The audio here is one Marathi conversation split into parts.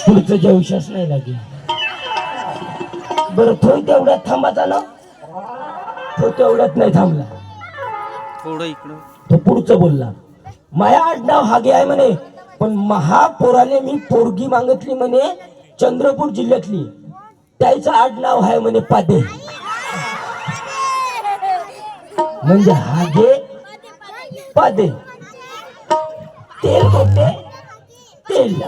पुढचं जेवशाच नाही लागेल. बरं थोडी तेवढ्यात थांबाचा ना, तो तेवढ्यात नाही थांबला. थोडं इकडं तो पुढचं बोलला, माया आडनाव हागे आहे म्हणे, पण महापोराने मी पोरगी मागितली म्हणे चंद्रपूर जिल्ह्यातली, त्याचं आडनाव आहे म्हणे पादे. म्हणजे हागे पादे. तेल कोटे तेल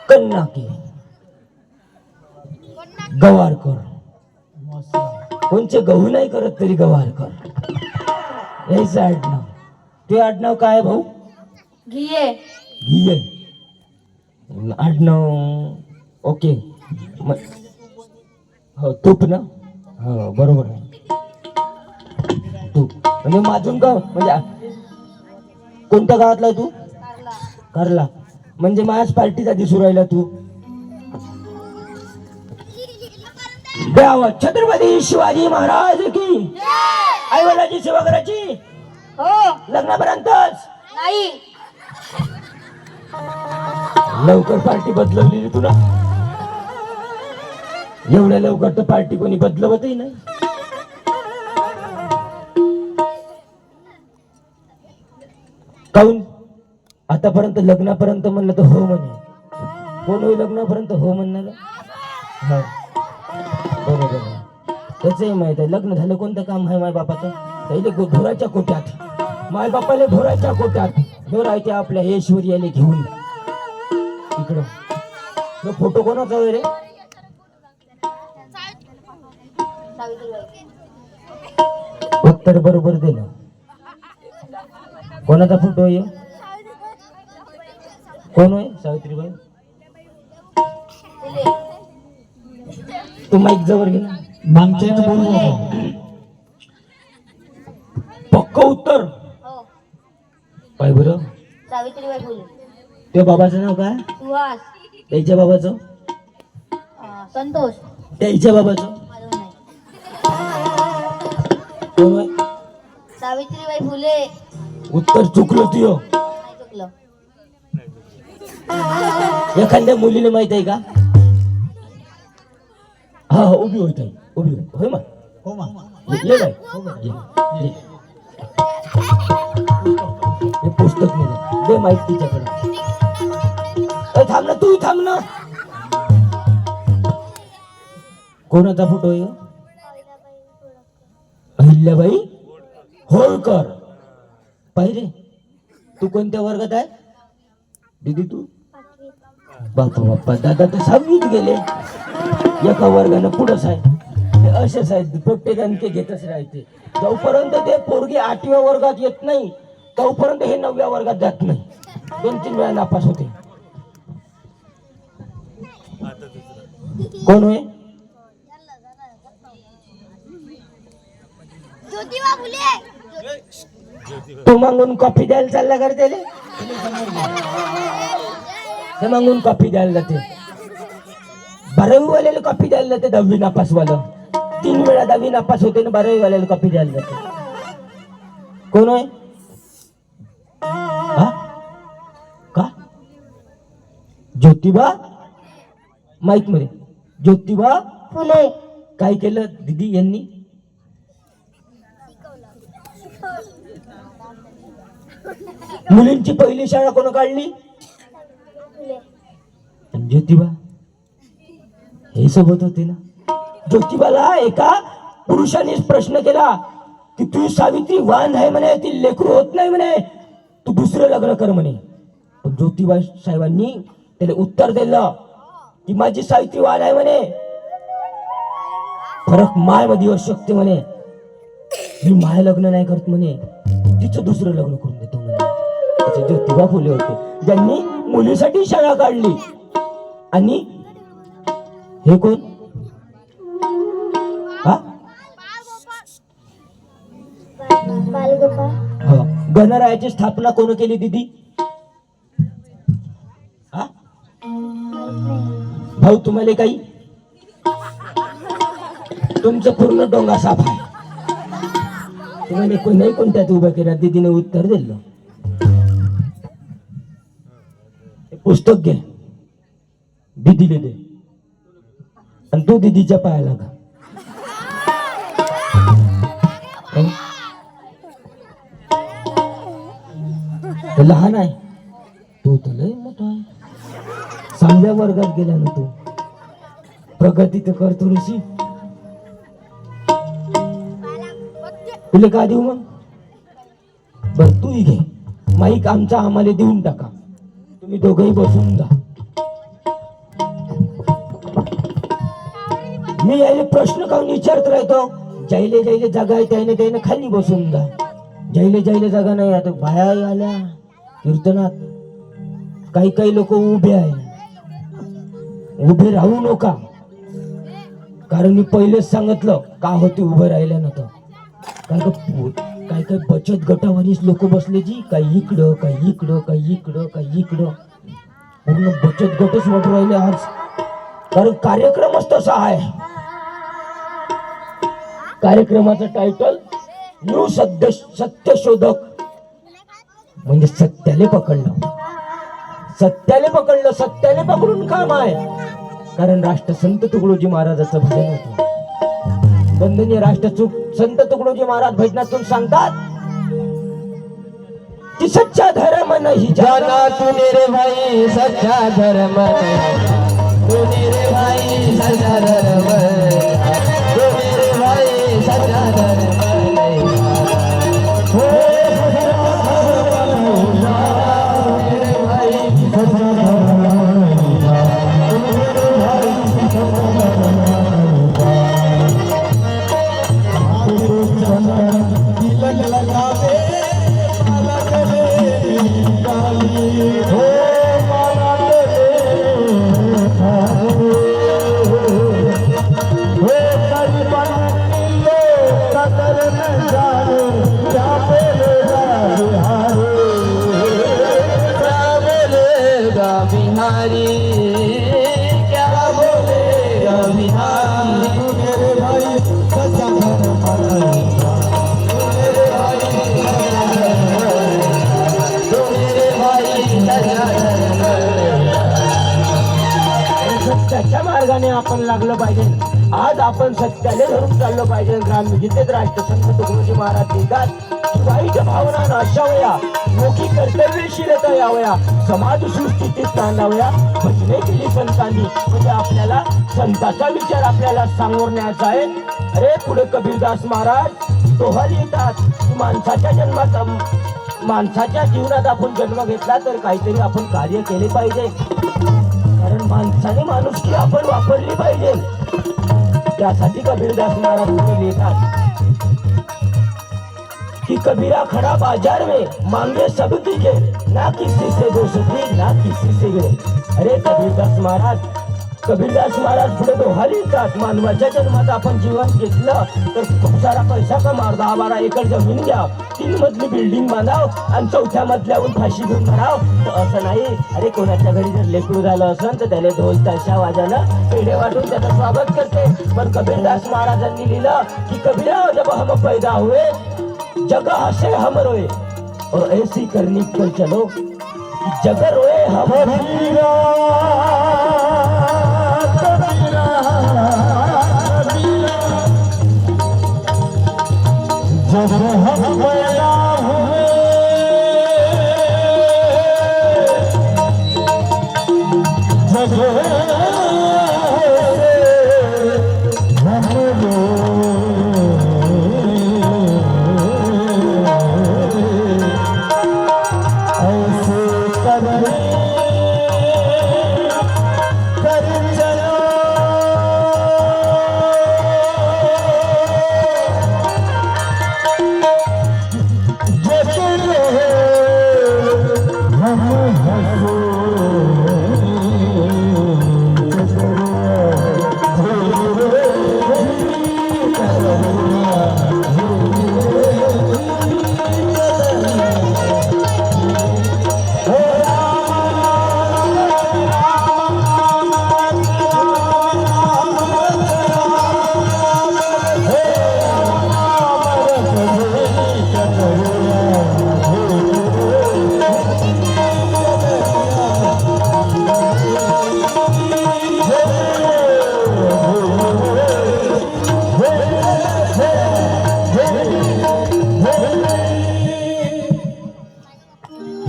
कन्नाकी गवारकर. कोणचे गहू नाही करत तरी गवारकर यायचं आडनाव. ते आडनाव काय भाऊ? घिये. घिये आडनाव. ओके हो तूप ना. हो बरोबर आहे. तूप म्हणजे माझून गाव म्हणजे कोणत्या गावातला तू? कारला. म्हणजे माझ्याच पार्टीचा दिसू राहिला तू. गावात छत्रपती शिवाजी महाराज की आई वडिलांची सेवा करायची हो. लग्नापर्यंतच नाही. लवकर पार्टी बदलवली तुला. एवढ्या लवकर तर पार्टी कोणी बदलवतही नाही. काऊन आतापर्यंत लग्नापर्यंत म्हणलं तर हो म्हणे. कोण होईल लग्नापर्यंत हो म्हणणार? हो बरोबर आहे. त्याचंही माहित आहे लग्न झालं कोणतं काम आहे माय बापाचं. पहिले ढोराच्या कोट्यात माय बापाले ढोराच्या कोट्यात ढोरायच्या आपल्या ऐश्वर्याने घेऊन इकडं. तो फोटो कोणाचा आहे रे? उत्तर बरोबर दिलं. कोणाचा फोटो आहे? कोण आहे? सावित्रीबाई. तू माईक जवळ घे ना. मागच्या पक्क उत्तर हो. पाय बरं. सावित्रीबाई फुले. त्या बाबाचं नाव काय? सुहास. त्याच्या बाबाचं? संतोष. त्याच्या बाबाचं माझं नाही. कोण आहे? सावित्रीबाई फुले. उत्तर चुकलं तुझं. नाही चुकलं. एखाद्या मुलीला माहित आहे का? हा उभी होत आहे. उभी होय मग. हो मा. ये बाई. ये. हे पुस्तक नाही दे माहित तिच्याकडे. थांब ना तू थांब ना. कोणाचा फोटो आहे? अहिल्याबाई होळकर. पाहिजे. तू कोणत्या वर्गात आहे दीदी? तू बापा बाप्पा दादा तर 6वीत गेले. एका वर्गानं पुढंच आहे. असेच आहेत प्रत्येकाने ते घेतच राहते. जोपर्यंत ते पोरगी 8व्या वर्गात येत नाही तोपर्यंत हे 9व्या वर्गात जात नाही. 2-3 वेळा नापास होते. कोण होय? ज्योतिबा फुले. तू मागून कॉफी द्यायला चालला कर त्याले. ते मागून कॉफी द्यायला जाते. 12वी वाल्याला कॉफी द्यायला जाते. 10वी नापास वाला 3 वेळा 10वी नापास होते ना 12वी वाल्याला कॉफी द्यायला जाते. कोण आहे? हा का? ज्योतिबा. माहित मध्ये ज्योतिबा फुले. काय केलं दीदी यांनी? मुलींची पहिली शाळा कोण काढली? ज्योतिबा. हे सोबत होते ना. ज्योतिबाला एका पुरुषानेच प्रश्न केला की तू सावित्री वाण आहे म्हणे, ती लेकरू होत नाही म्हणे, तू दुसरं लग्न कर म्हणे. पण ज्योतिबा साहेबांनी त्याला उत्तर दिलं की माझी सावित्री वाण आहे म्हणे, फरक माय मध्ये येऊ शकते म्हणे. मी माय लग्न नाही करत म्हणे, तिचं दुसरं लग्न करून देतो म्हणे. त्याचे ज्योतिबा फुले होते ज्यांनी मुलीसाठी शाळा काढली. आणि हे कोण? हा गणरायाची स्थापना कोण केली दीदी? हा भाऊ तुम्हाला काही? तुमचं पूर्ण डोंगा साफ आहे. तुम्हाला कोणी कोणत्यात उभं केलं? दीदीने उत्तर दिलं. पुस्तक घे, दीदीला दे आणि तू दीदीच्या पायाला का तो लहान आहे, तू तर लय मोठा आहे. 6व्या वर्गात गेला ना तू. प्रगती तर कर थोडीशी. तुला का देऊ मग? बर तूही घे माईक, आमचा आम्हाला देऊन टाका, तुम्ही दोघंही बसून जा. मी यायला प्रश्न काऊन विचारत राहतो? जायले जायले जागा आहे त्याने त्याने खाली बसून जा. जायले जायले जागा नाही. आता बाया आल्या कीर्तनात, काही काही लोक उभे आहे. उभे राहू नका, कारण मी पहिलेच सांगितलं का होते उभं राहिल्या नव्हतं. कारण काय काय बचत गटावानीच लोक बसले जी, काही इकडं काही इकडं काही इकडं काही इकडं, पूर्ण बचत गटच वाटू राहिले आज. कारण कार्यक्रमच तसा आहे. कार्यक्रमाचं टायटल न्यू सत्यशोधक, म्हणजे सत्याले पकडलं. सत्याले पकडलं, सत्याले पकडून काम आहे. कारण राष्ट्रसंत तुकडोजी महाराजाचं भजन होतं. वंदनीय संत तुकडोजी महाराज भजनातून सांगतात की सच्चा धर्म नाही जाना तूने रे भाई, सच्चा धर्म तूने रे भाई, सच्चा धर्म तूने रे भाई, सच्चा धर्म सत्याच्या मार्गाने आपण लागलं पाहिजे. आज आपण सत्याने धरून चाललो पाहिजे. ग्रामगीतेत राष्ट्रसंत तुकडोजी महाराज लिहितात, वाईट भावना नाशावया, मोठी कर्तव्यशीलता यावया, समाज सुस्थितीत नांदावया, भजने केली संतांनी. म्हणजे आपल्याला संतांचा विचार आपल्याला सांगण्याचा आहे. अरे पुढे कबीरदास महाराज दोहा लिहितात, माणसाच्या जीवनात आपण जन्म घेतला तर काहीतरी आपण कार्य केले पाहिजे. कारण माणसाने माणुसकी आपण वापरली पाहिजे. त्यासाठी कबीरदास महाराज लिहितात कि कबीरा खड़ा बाजार में मांगे सब दिखे, ना किसी से दोस्ती ना किसी से गे. अरे कबीरदास महाराज पुढे दोहा लिहितात, मानवाच्या जन्मात आपण जीवन घेतलं तर खूप सारा पैसा कमाव, 10-12 एकर जमीन घ्या, 3 मजली बिल्डिंग बांधाव आणि 4थ्या मजल्याहून फाशी घेऊन मराव. तर असं नाही. अरे कोणाच्या घरी जर लेकरू झालं असेल तर त्याला ढोल ताशा वाजानं पेढे वाटून त्याचं स्वागत करते. पण कबीरदास महाराजांनी लिहिलं की कबीरा जब हम पैदा हुए जगह हसे हम रोए और ऐसी करनी कर चलो जगह रोए हम. जब हम पैदा हुए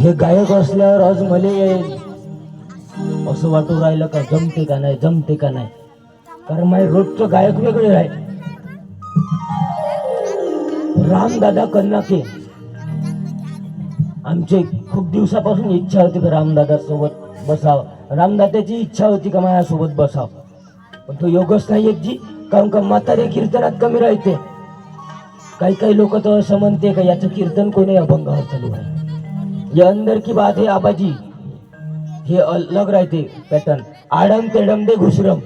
हे गायक असल्यावर आज मले असं वाटू राहिलं का जमते का नाही जमते का नाही, कारण माझे रोजचं गायक वेगळे आहे. रामदादा कन्नाके, आमची खूप दिवसापासून इच्छा होती की रामदादा सोबत बसावं. रामदादाची इच्छा होती का माझ्यासोबत बसावं, पण तो योगच नाही एक जी, कारण का म्हातारे कीर्तनात कमी राहते. काही काही लोक तर असं म्हणते का याचं कीर्तन कोणी अभंगावर चालू आहे. ये अंदर की बात है आबाजी, हे अलग राहते पॅटर्न. आडम तेडम दे घुसरम.